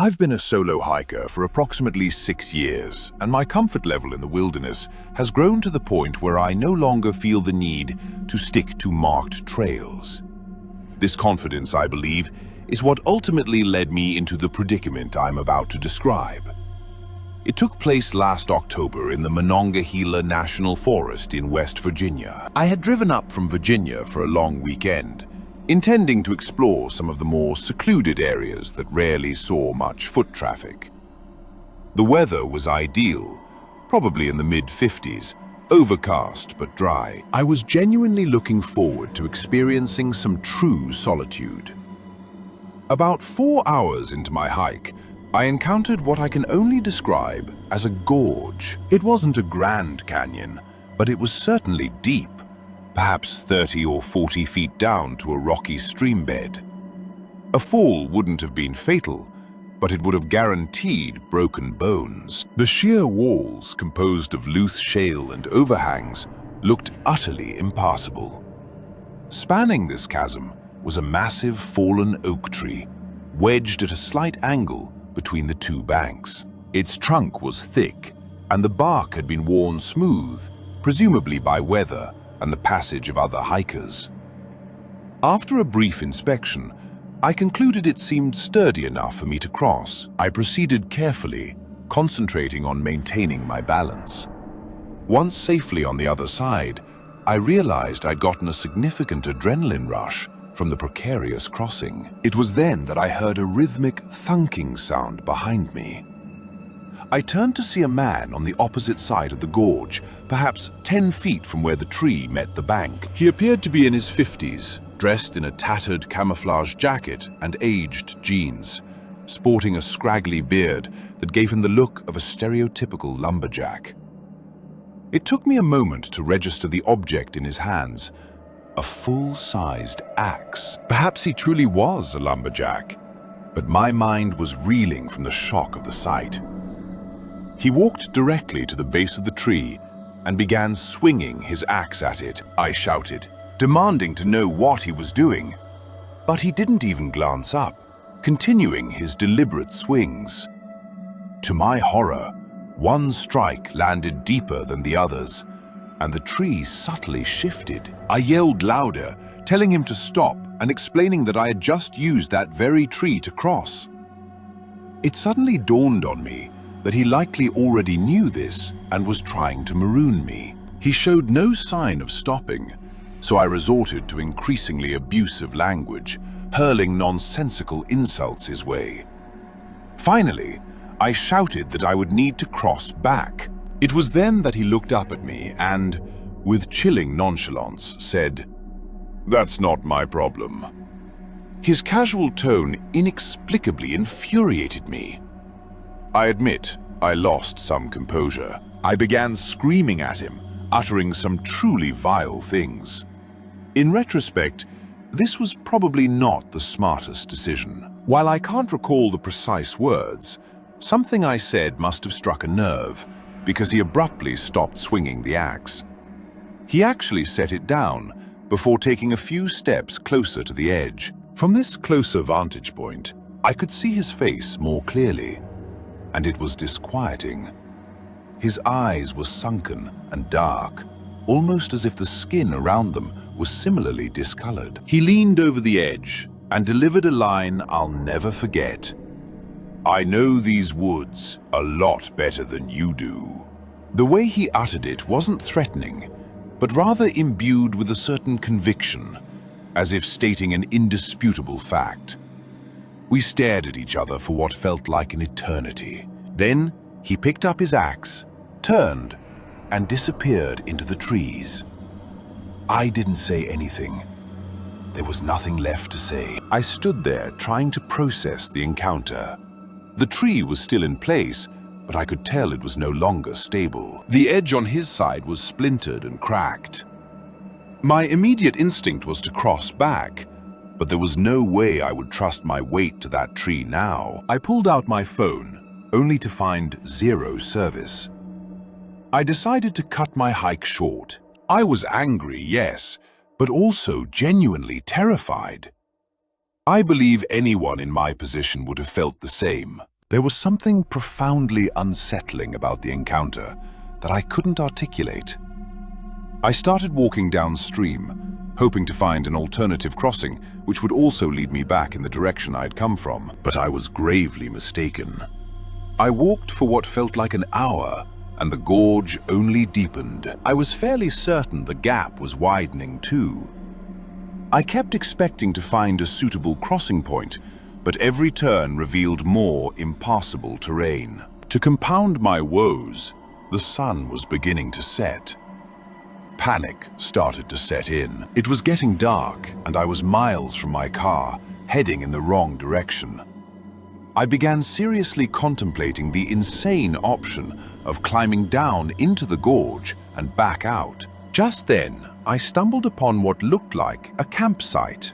I've been a solo hiker for approximately 6 years, and my comfort level in the wilderness has grown to the point where I no longer feel the need to stick to marked trails. This confidence, I believe, is what ultimately led me into the predicament I'm about to describe. It took place last October in the Monongahela National Forest in West Virginia. I had driven up from Virginia for a long weekend, intending to explore some of the more secluded areas that rarely saw much foot traffic. The weather was ideal, probably in the mid-50s, overcast but dry. I was genuinely looking forward to experiencing some true solitude. About 4 hours into my hike, I encountered what I can only describe as a gorge. It wasn't a grand canyon, but it was certainly deep, perhaps 30 or 40 feet down to a rocky stream bed. A fall wouldn't have been fatal, but it would have guaranteed broken bones. The sheer walls, composed of loose shale and overhangs, looked utterly impassable. Spanning this chasm was a massive fallen oak tree, wedged at a slight angle between the two banks. Its trunk was thick, and the bark had been worn smooth, presumably by weather and the passage of other hikers. After a brief inspection, I concluded it seemed sturdy enough for me to cross. I proceeded carefully, concentrating on maintaining my balance. Once safely on the other side, I realized I'd gotten a significant adrenaline rush from the precarious crossing. It was then that I heard a rhythmic thunking sound behind me. I turned to see a man on the opposite side of the gorge, perhaps 10 feet from where the tree met the bank. He appeared to be in his 50s, dressed in a tattered camouflage jacket and aged jeans, sporting a scraggly beard that gave him the look of a stereotypical lumberjack. It took me a moment to register the object in his hands, a full-sized axe. Perhaps he truly was a lumberjack, but my mind was reeling from the shock of the sight. He walked directly to the base of the tree and began swinging his axe at it. I shouted, demanding to know what he was doing, but he didn't even glance up, continuing his deliberate swings. To my horror, one strike landed deeper than the others, and the tree subtly shifted. I yelled louder, telling him to stop and explaining that I had just used that very tree to cross. It suddenly dawned on me that he likely already knew this and was trying to maroon me. He showed no sign of stopping, so I resorted to increasingly abusive language, hurling nonsensical insults his way. Finally, I shouted that I would need to cross back. It was then that he looked up at me and, with chilling nonchalance, said, "That's not my problem." His casual tone inexplicably infuriated me. I admit, I lost some composure. I began screaming at him, uttering some truly vile things. In retrospect, this was probably not the smartest decision. While I can't recall the precise words, something I said must have struck a nerve, because he abruptly stopped swinging the axe. He actually set it down before taking a few steps closer to the edge. From this closer vantage point, I could see his face more clearly, and it was disquieting. His eyes were sunken and dark, almost as if the skin around them was similarly discolored. He leaned over the edge and delivered a line I'll never forget. "I know these woods a lot better than you do." The way he uttered it wasn't threatening, but rather imbued with a certain conviction, as if stating an indisputable fact. We stared at each other for what felt like an eternity. Then he picked up his axe, turned, and disappeared into the trees. I didn't say anything. There was nothing left to say. I stood there trying to process the encounter. The tree was still in place, but I could tell it was no longer stable. The edge on his side was splintered and cracked. My immediate instinct was to cross back, but there was no way I would trust my weight to that tree now. I pulled out my phone, only to find 0 service. I decided to cut my hike short. I was angry, yes, but also genuinely terrified. I believe anyone in my position would have felt the same. There was something profoundly unsettling about the encounter that I couldn't articulate. I started walking downstream, hoping to find an alternative crossing which would also lead me back in the direction I'd come from, but I was gravely mistaken. I walked for what felt like an hour, and the gorge only deepened. I was fairly certain the gap was widening too. I kept expecting to find a suitable crossing point, but every turn revealed more impassable terrain. To compound my woes, the sun was beginning to set. Panic started to set in. It was getting dark, and I was miles from my car, heading in the wrong direction. I began seriously contemplating the insane option of climbing down into the gorge and back out. Just then, I stumbled upon what looked like a campsite.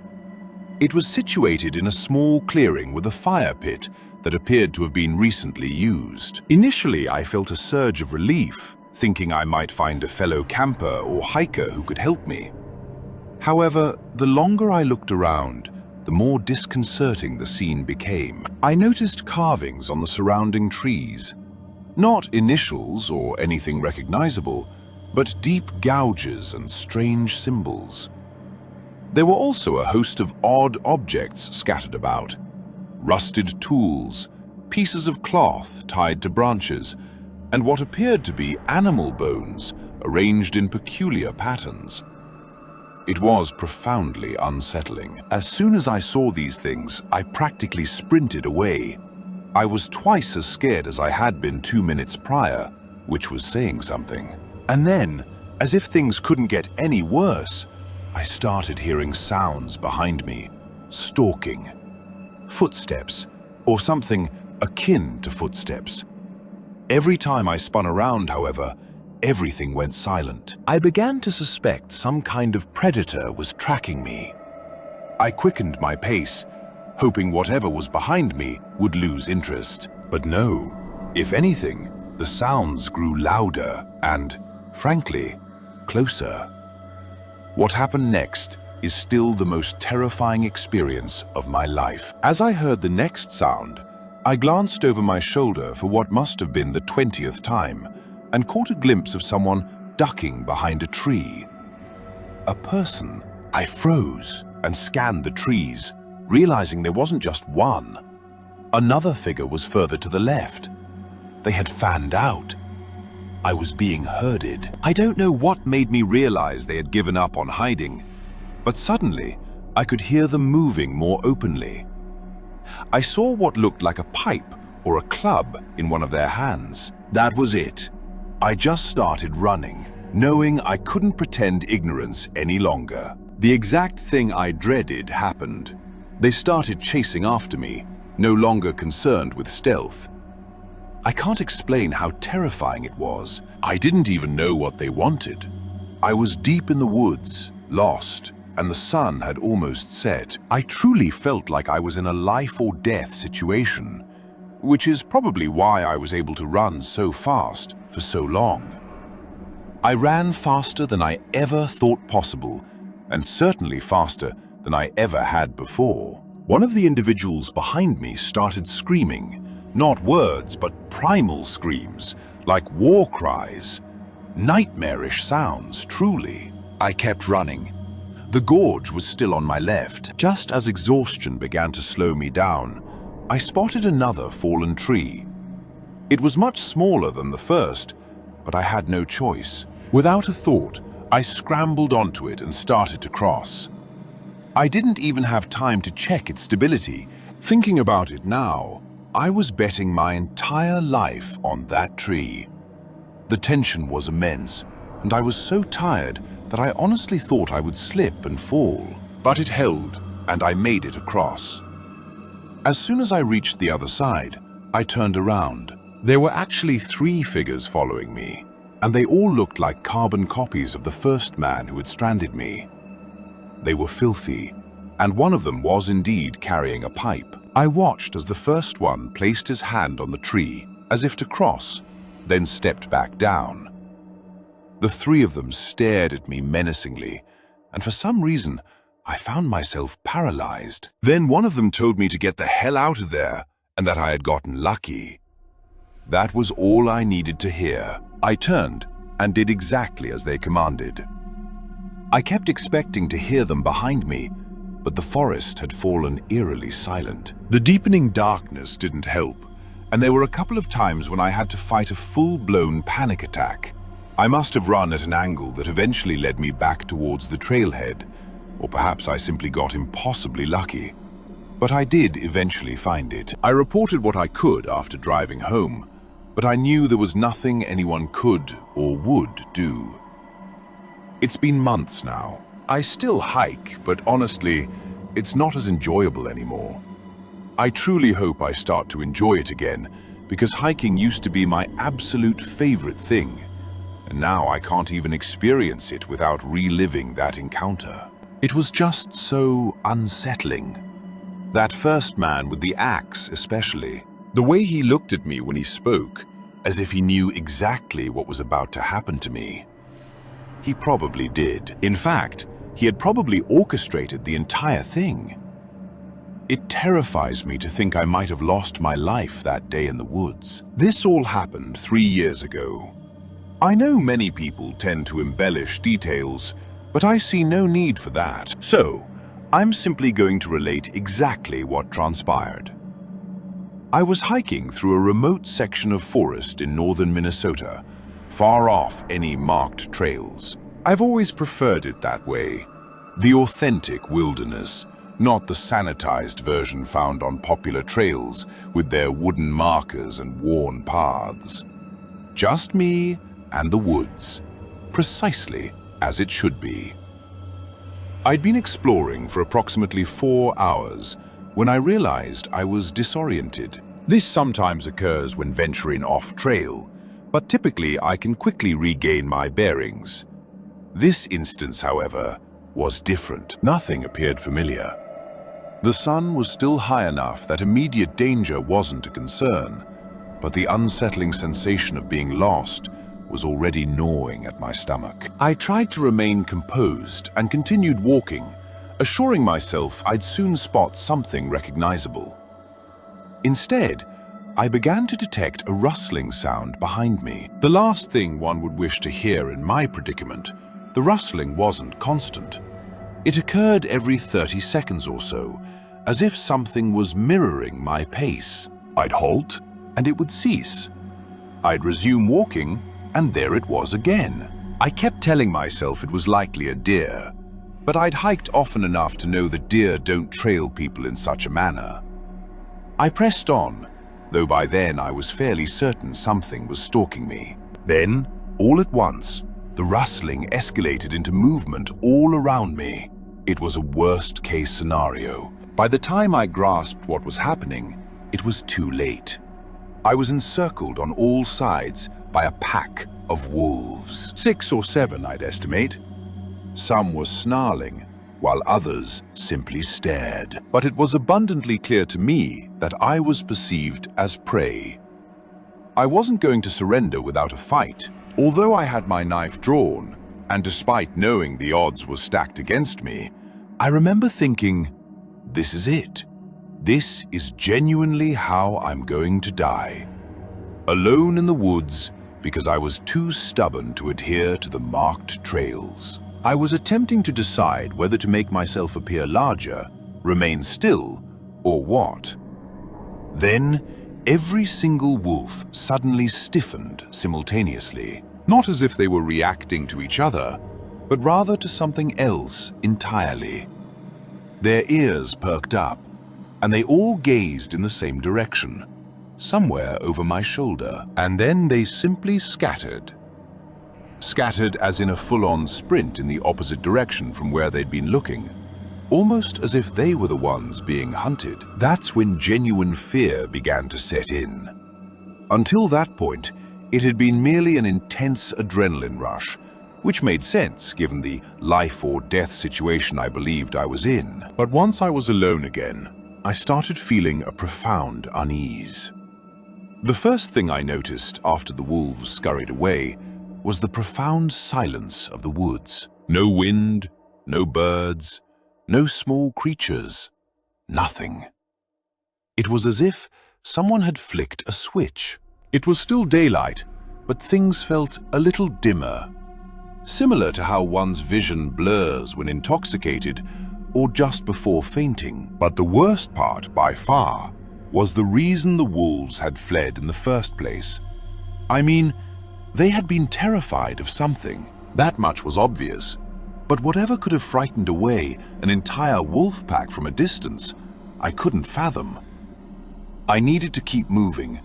It was situated in a small clearing with a fire pit that appeared to have been recently used. Initially, I felt a surge of relief, thinking I might find a fellow camper or hiker who could help me. However, the longer I looked around, the more disconcerting the scene became. I noticed carvings on the surrounding trees. Not initials or anything recognizable, but deep gouges and strange symbols. There were also a host of odd objects scattered about. Rusted tools, pieces of cloth tied to branches, and what appeared to be animal bones arranged in peculiar patterns. It was profoundly unsettling. As soon as I saw these things, I practically sprinted away. I was twice as scared as I had been 2 minutes prior, which was saying something. And then, as if things couldn't get any worse, I started hearing sounds behind me, stalking. Footsteps, or something akin to footsteps. Every time I spun around, however, everything went silent. I began to suspect some kind of predator was tracking me. I quickened my pace, hoping whatever was behind me would lose interest. But no, if anything, the sounds grew louder and, frankly, closer. What happened next is still the most terrifying experience of my life. As I heard the next sound, I glanced over my shoulder for what must have been the 20th time and caught a glimpse of someone ducking behind a tree. A person. I froze and scanned the trees, realizing there wasn't just one. Another figure was further to the left. They had fanned out. I was being herded. I don't know what made me realize they had given up on hiding, but suddenly I could hear them moving more openly. I saw what looked like a pipe or a club in one of their hands. That was it. I just started running, knowing I couldn't pretend ignorance any longer. The exact thing I dreaded happened. They started chasing after me, no longer concerned with stealth. I can't explain how terrifying it was. I didn't even know what they wanted. I was deep in the woods, lost, and the sun had almost set. I truly felt like I was in a life or death situation, which is probably why I was able to run so fast for so long. I ran faster than I ever thought possible, and certainly faster than I ever had before. One of the individuals behind me started screaming, not words, but primal screams, like war cries. Nightmarish sounds, truly. I kept running. The gorge was still on my left. Just as exhaustion began to slow me down, I spotted another fallen tree. It was much smaller than the first, but I had no choice. Without a thought, I scrambled onto it and started to cross. I didn't even have time to check its stability. Thinking about it now, I was betting my entire life on that tree. The tension was immense, and I was so tired that I honestly thought I would slip and fall. But it held, and I made it across. As soon as I reached the other side, I turned around. There were actually 3 figures following me, and they all looked like carbon copies of the first man who had stranded me. They were filthy, and one of them was indeed carrying a pipe. I watched as the first one placed his hand on the tree, as if to cross, then stepped back down. The 3 of them stared at me menacingly, and for some reason, I found myself paralyzed. Then one of them told me to get the hell out of there, and that I had gotten lucky. That was all I needed to hear. I turned and did exactly as they commanded. I kept expecting to hear them behind me, but the forest had fallen eerily silent. The deepening darkness didn't help, and there were a couple of times when I had to fight a full-blown panic attack. I must have run at an angle that eventually led me back towards the trailhead, or perhaps I simply got impossibly lucky. But I did eventually find it. I reported what I could after driving home, but I knew there was nothing anyone could or would do. It's been months now. I still hike, but honestly, it's not as enjoyable anymore. I truly hope I start to enjoy it again, because hiking used to be my absolute favorite thing, and now I can't even experience it without reliving that encounter. It was just so unsettling. That first man with the axe especially. The way he looked at me when he spoke, as if he knew exactly what was about to happen to me. He probably did. In fact, he had probably orchestrated the entire thing. It terrifies me to think I might have lost my life that day in the woods. This all happened 3 years ago. I know many people tend to embellish details, but I see no need for that. So, I'm simply going to relate exactly what transpired. I was hiking through a remote section of forest in northern Minnesota, far off any marked trails. I've always preferred it that way. The authentic wilderness, not the sanitized version found on popular trails with their wooden markers and worn paths. Just me and the woods, precisely as it should be. I'd been exploring for approximately 4 hours when I realized I was disoriented. This sometimes occurs when venturing off-trail, but typically I can quickly regain my bearings. This instance, however, was different. Nothing appeared familiar. The sun was still high enough that immediate danger wasn't a concern, but the unsettling sensation of being lost was already gnawing at my stomach. I tried to remain composed and continued walking, assuring myself I'd soon spot something recognizable. Instead, I began to detect a rustling sound behind me. The last thing one would wish to hear in my predicament, the rustling wasn't constant. It occurred every 30 seconds or so, as if something was mirroring my pace. I'd halt, and it would cease. I'd resume walking, and there it was again. I kept telling myself it was likely a deer, but I'd hiked often enough to know that deer don't trail people in such a manner. I pressed on, though by then I was fairly certain something was stalking me. Then, all at once, the rustling escalated into movement all around me. It was a worst-case scenario. By the time I grasped what was happening, it was too late. I was encircled on all sides by a pack of wolves. 6 or 7, I'd estimate. Some were snarling, while others simply stared. But it was abundantly clear to me that I was perceived as prey. I wasn't going to surrender without a fight. Although I had my knife drawn, and despite knowing the odds were stacked against me, I remember thinking, this is it. This is genuinely how I'm going to die. Alone in the woods, because I was too stubborn to adhere to the marked trails. I was attempting to decide whether to make myself appear larger, remain still, or what. Then, every single wolf suddenly stiffened simultaneously. Not as if they were reacting to each other, but rather to something else entirely. Their ears perked up, and they all gazed in the same direction, somewhere over my shoulder. And then they simply scattered. Scattered as in a full-on sprint in the opposite direction from where they'd been looking, almost as if they were the ones being hunted. That's when genuine fear began to set in. Until that point, it had been merely an intense adrenaline rush, which made sense given the life or death situation I believed I was in. But once I was alone again, I started feeling a profound unease. The first thing I noticed after the wolves scurried away was the profound silence of the woods. No wind, no birds, no small creatures, nothing. It was as if someone had flicked a switch. It was still daylight, but things felt a little dimmer, similar to how one's vision blurs when intoxicated or just before fainting. But the worst part, by far, was the reason the wolves had fled in the first place. I mean, they had been terrified of something. That much was obvious. But whatever could have frightened away an entire wolf pack from a distance, I couldn't fathom. I needed to keep moving,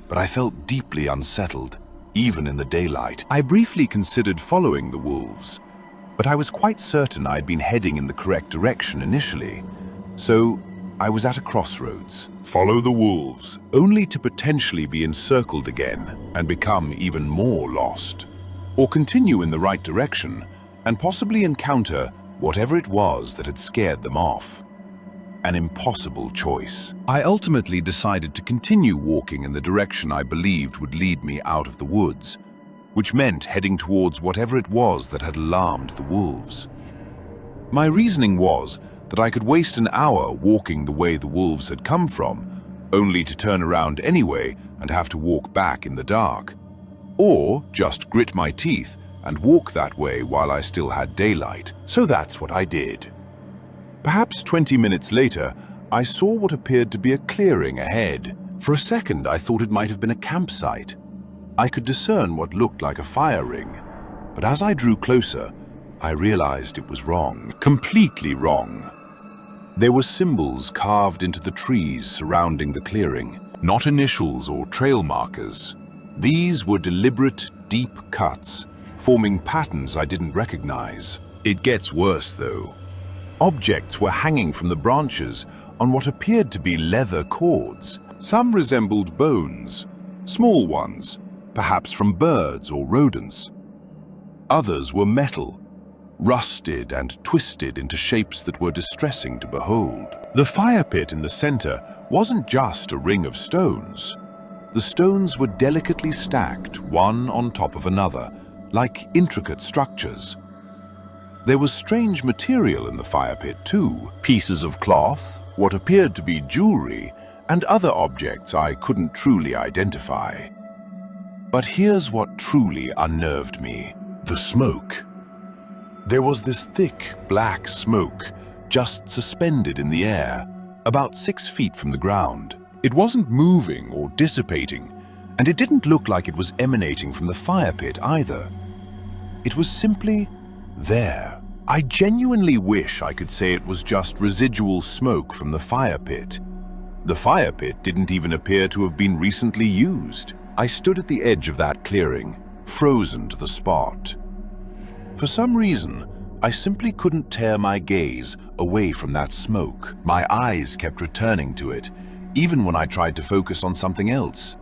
but I felt deeply unsettled, even in the daylight. I briefly considered following the wolves, but I was quite certain I'd been heading in the correct direction initially, so I was at a crossroads. Follow the wolves, only to potentially be encircled again and become even more lost. Or continue in the right direction and possibly encounter whatever it was that had scared them off. An impossible choice. I ultimately decided to continue walking in the direction I believed would lead me out of the woods, which meant heading towards whatever it was that had alarmed the wolves. My reasoning was that I could waste an hour walking the way the wolves had come from, only to turn around anyway and have to walk back in the dark. Or just grit my teeth and walk that way while I still had daylight. So that's what I did. Perhaps 20 minutes later, I saw what appeared to be a clearing ahead. For a second, I thought it might have been a campsite. I could discern what looked like a fire ring, but as I drew closer, I realized it was wrong. Completely wrong. There were symbols carved into the trees surrounding the clearing, not initials or trail markers. These were deliberate, deep cuts, forming patterns I didn't recognize. It gets worse, though. Objects were hanging from the branches on what appeared to be leather cords. Some resembled bones, small ones, perhaps from birds or rodents. Others were metal, rusted and twisted into shapes that were distressing to behold. The fire pit in the center wasn't just a ring of stones. The stones were delicately stacked, one on top of another, like intricate structures. There was strange material in the fire pit too. Pieces of cloth, what appeared to be jewelry, and other objects I couldn't truly identify. But here's what truly unnerved me: the smoke. There was this thick, black smoke just suspended in the air, about 6 feet from the ground. It wasn't moving or dissipating, and it didn't look like it was emanating from the fire pit either. It was simply there. I genuinely wish I could say it was just residual smoke from the fire pit. The fire pit didn't even appear to have been recently used. I stood at the edge of that clearing, frozen to the spot. For some reason, I simply couldn't tear my gaze away from that smoke. My eyes kept returning to it, even when I tried to focus on something else.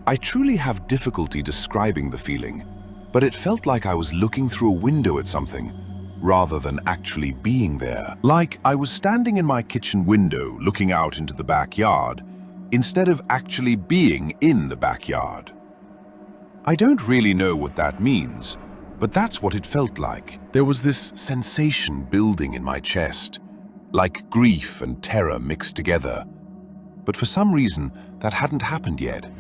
I truly have difficulty describing the feeling, but it felt like I was looking through a window at something, rather than actually being there. Like I was standing in my kitchen window looking out into the backyard, instead of actually being in the backyard. I don't really know what that means, but that's what it felt like. There was this sensation building in my chest, like grief and terror mixed together. But for some reason, that hadn't happened yet.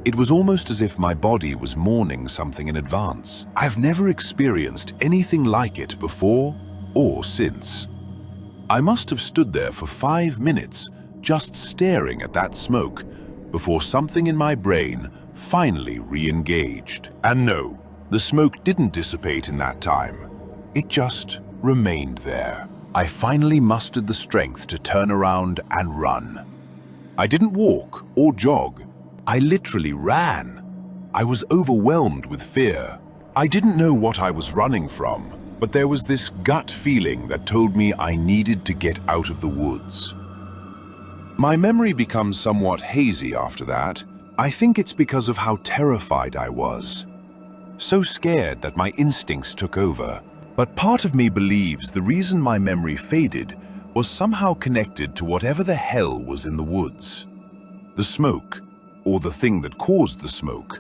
It was almost as if my body was mourning something in advance. I've never experienced anything like it before or since. I must have stood there for 5 minutes, just staring at that smoke, before something in my brain finally re-engaged. And no, the smoke didn't dissipate in that time. It just remained there. I finally mustered the strength to turn around and run. I didn't walk or jog. I literally ran. I was overwhelmed with fear. I didn't know what I was running from, but there was this gut feeling that told me I needed to get out of the woods. My memory becomes somewhat hazy after that. I think it's because of how terrified I was. So scared that my instincts took over. But part of me believes the reason my memory faded was somehow connected to whatever the hell was in the woods. The smoke, or the thing that caused the smoke,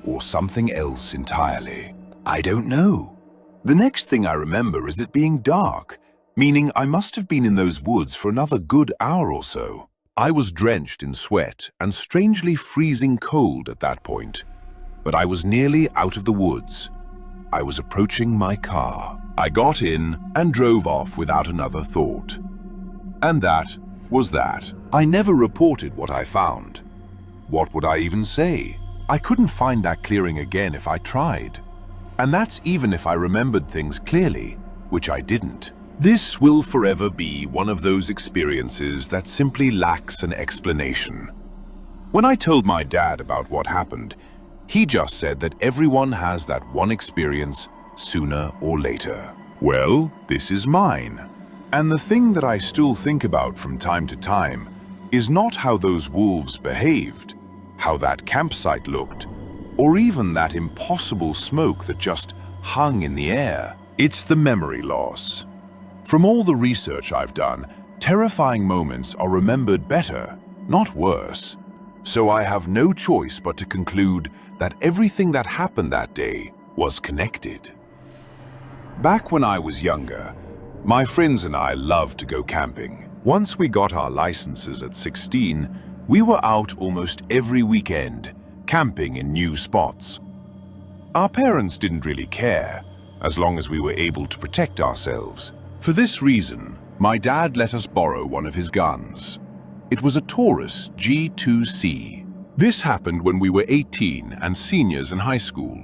or something else entirely. I don't know. The next thing I remember is it being dark, meaning I must have been in those woods for another good hour or so. I was drenched in sweat and strangely freezing cold at that point, but I was nearly out of the woods. I was approaching my car. I got in and drove off without another thought. And that was that. I never reported what I found. What would I even say? I couldn't find that clearing again if I tried. And that's even if I remembered things clearly, which I didn't. This will forever be one of those experiences that simply lacks an explanation. When I told my dad about what happened, he just said that everyone has that one experience sooner or later. Well, this is mine. And the thing that I still think about from time to time is not how those wolves behaved, how that campsite looked, or even that impossible smoke that just hung in the air. It's the memory loss. From all the research I've done, terrifying moments are remembered better, not worse. So I have no choice but to conclude that everything that happened that day was connected. Back when I was younger, my friends and I loved to go camping. Once we got our licenses at 16, we were out almost every weekend, camping in new spots. Our parents didn't really care, as long as we were able to protect ourselves. For this reason, my dad let us borrow one of his guns. It was a Taurus G2C. This happened when we were 18 and seniors in high school.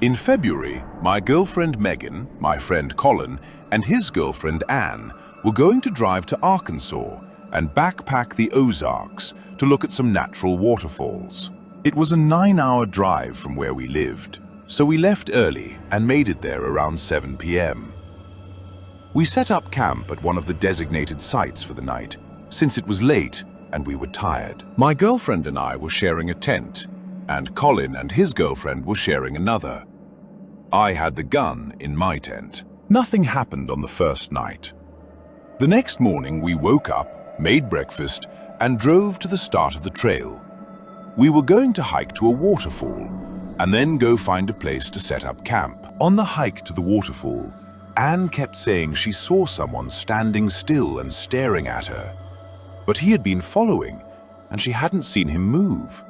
In February, my girlfriend Megan, my friend Colin, and his girlfriend Anne were going to drive to Arkansas and backpack the Ozarks to look at some natural waterfalls. It was a 9-hour drive from where we lived, so we left early and made it there around 7 p.m. We set up camp at one of the designated sites for the night, since it was late and we were tired. My girlfriend and I were sharing a tent, and Colin and his girlfriend were sharing another. I had the gun in my tent. Nothing happened on the first night. The next morning we woke up, made breakfast, and drove to the start of the trail. We were going to hike to a waterfall, and then go find a place to set up camp. On the hike to the waterfall, Anne kept saying she saw someone standing still and staring at her. But he had been following, and she hadn't seen him move.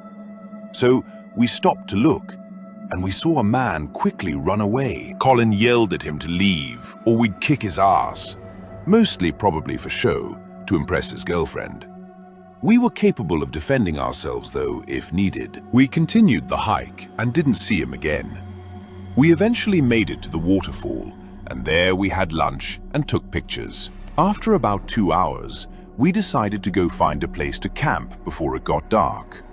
So we stopped to look, and we saw a man quickly run away. Colin yelled at him to leave, or we'd kick his ass. Mostly probably for show, to impress his girlfriend. We were capable of defending ourselves, though, if needed. We continued the hike and didn't see him again. We eventually made it to the waterfall, and there we had lunch and took pictures. After about 2 hours, we decided to go find a place to camp before it got dark.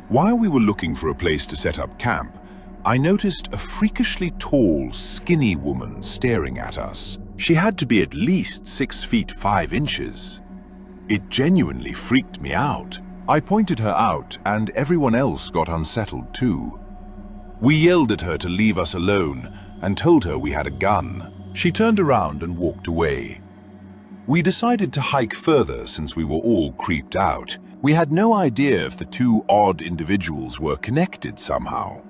While we were looking for a place to set up camp, I noticed a freakishly tall, skinny woman staring at us. She had to be at least 6 feet 5 inches. It genuinely freaked me out. I pointed her out, and everyone else got unsettled too. We yelled at her to leave us alone and told her we had a gun. She turned around and walked away. We decided to hike further since we were all creeped out. We had no idea if the two odd individuals were connected somehow.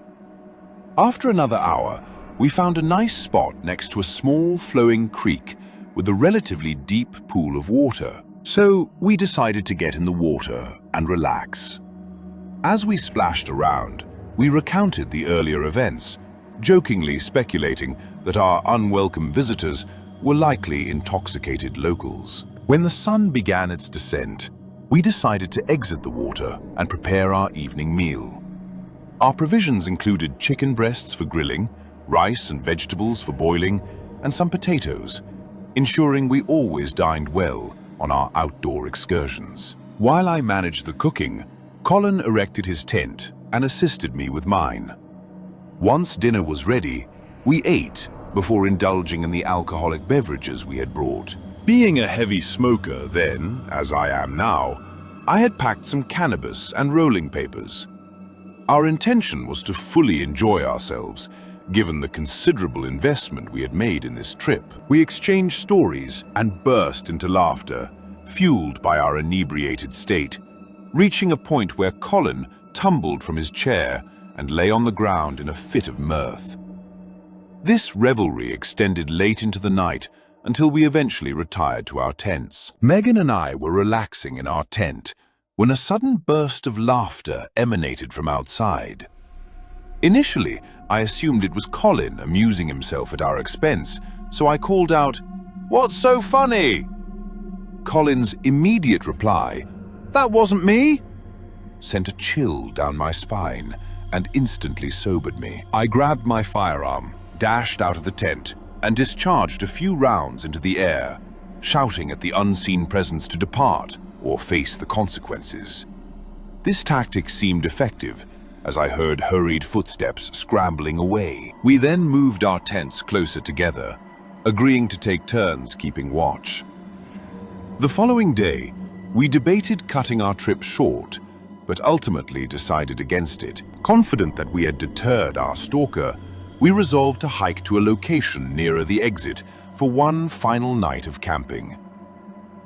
After another hour, we found a nice spot next to a small flowing creek with a relatively deep pool of water. So we decided to get in the water and relax. As we splashed around, we recounted the earlier events, jokingly speculating that our unwelcome visitors were likely intoxicated locals. When the sun began its descent, we decided to exit the water and prepare our evening meal. Our provisions included chicken breasts for grilling, rice and vegetables for boiling, and some potatoes, ensuring we always dined well on our outdoor excursions. While I managed the cooking, Colin erected his tent and assisted me with mine. Once dinner was ready, we ate before indulging in the alcoholic beverages we had brought. Being a heavy smoker then, as I am now, I had packed some cannabis and rolling papers. Our intention was to fully enjoy ourselves, given the considerable investment we had made in this trip. We exchanged stories and burst into laughter, fueled by our inebriated state, reaching a point where Colin tumbled from his chair and lay on the ground in a fit of mirth. This revelry extended late into the night until we eventually retired to our tents. Megan and I were relaxing in our tent when a sudden burst of laughter emanated from outside. Initially, I assumed it was Colin amusing himself at our expense, so I called out, "What's so funny?" Colin's immediate reply, "That wasn't me," sent a chill down my spine and instantly sobered me. I grabbed my firearm, dashed out of the tent, and discharged a few rounds into the air, shouting at the unseen presence to depart or face the consequences. This tactic seemed effective, as I heard hurried footsteps scrambling away. We then moved our tents closer together, agreeing to take turns keeping watch. The following day, we debated cutting our trip short, but ultimately decided against it. Confident that we had deterred our stalker, we resolved to hike to a location nearer the exit for one final night of camping.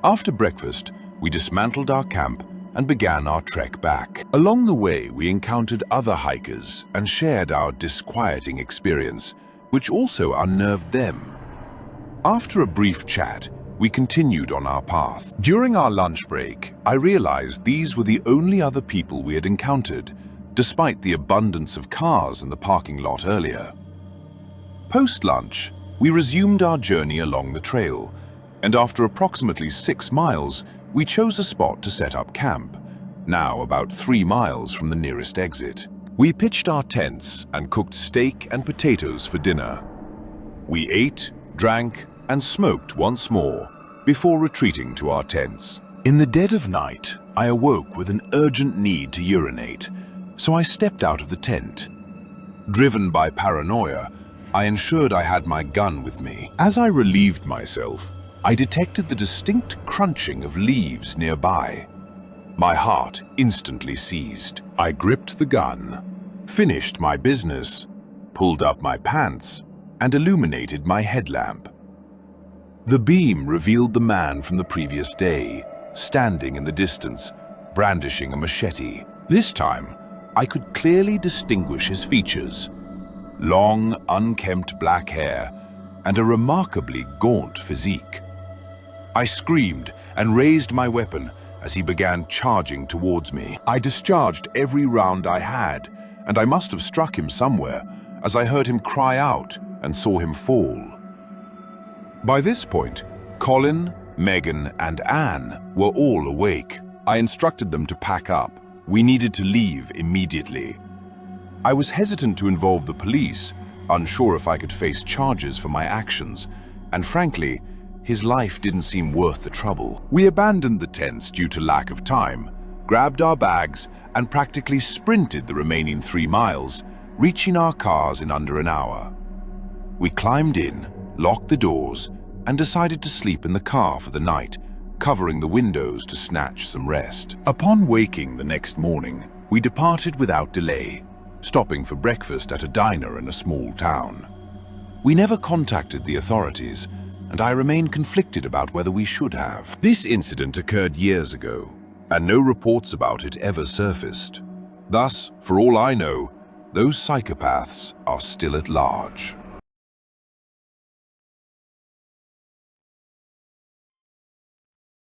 After breakfast, we dismantled our camp and began our trek back. Along the way, we encountered other hikers and shared our disquieting experience, which also unnerved them. After a brief chat, we continued on our path. During our lunch break, I realized these were the only other people we had encountered, despite the abundance of cars in the parking lot earlier. Post-lunch, we resumed our journey along the trail, and after approximately 6 miles, we chose a spot to set up camp, now about 3 miles from the nearest exit. We pitched our tents and cooked steak and potatoes for dinner. We ate, drank, and smoked once more before retreating to our tents. In the dead of night, I awoke with an urgent need to urinate, so I stepped out of the tent. Driven by paranoia, I ensured I had my gun with me. As I relieved myself, I detected the distinct crunching of leaves nearby. My heart instantly seized. I gripped the gun, finished my business, pulled up my pants, and illuminated my headlamp. The beam revealed the man from the previous day, standing in the distance, brandishing a machete. This time, I could clearly distinguish his features: long, unkempt black hair and a remarkably gaunt physique. I screamed and raised my weapon as he began charging towards me. I discharged every round I had, and I must have struck him somewhere, as I heard him cry out and saw him fall. By this point, Colin, Megan, and Anne were all awake. I instructed them to pack up. We needed to leave immediately. I was hesitant to involve the police, unsure if I could face charges for my actions, and frankly, his life didn't seem worth the trouble. We abandoned the tents due to lack of time, grabbed our bags, and practically sprinted the remaining 3 miles, reaching our cars in under an hour. We climbed in, locked the doors, and decided to sleep in the car for the night, covering the windows to snatch some rest. Upon waking the next morning, we departed without delay, stopping for breakfast at a diner in a small town. We never contacted the authorities, and I remain conflicted about whether we should have. This incident occurred years ago, and no reports about it ever surfaced. Thus, for all I know, those psychopaths are still at large.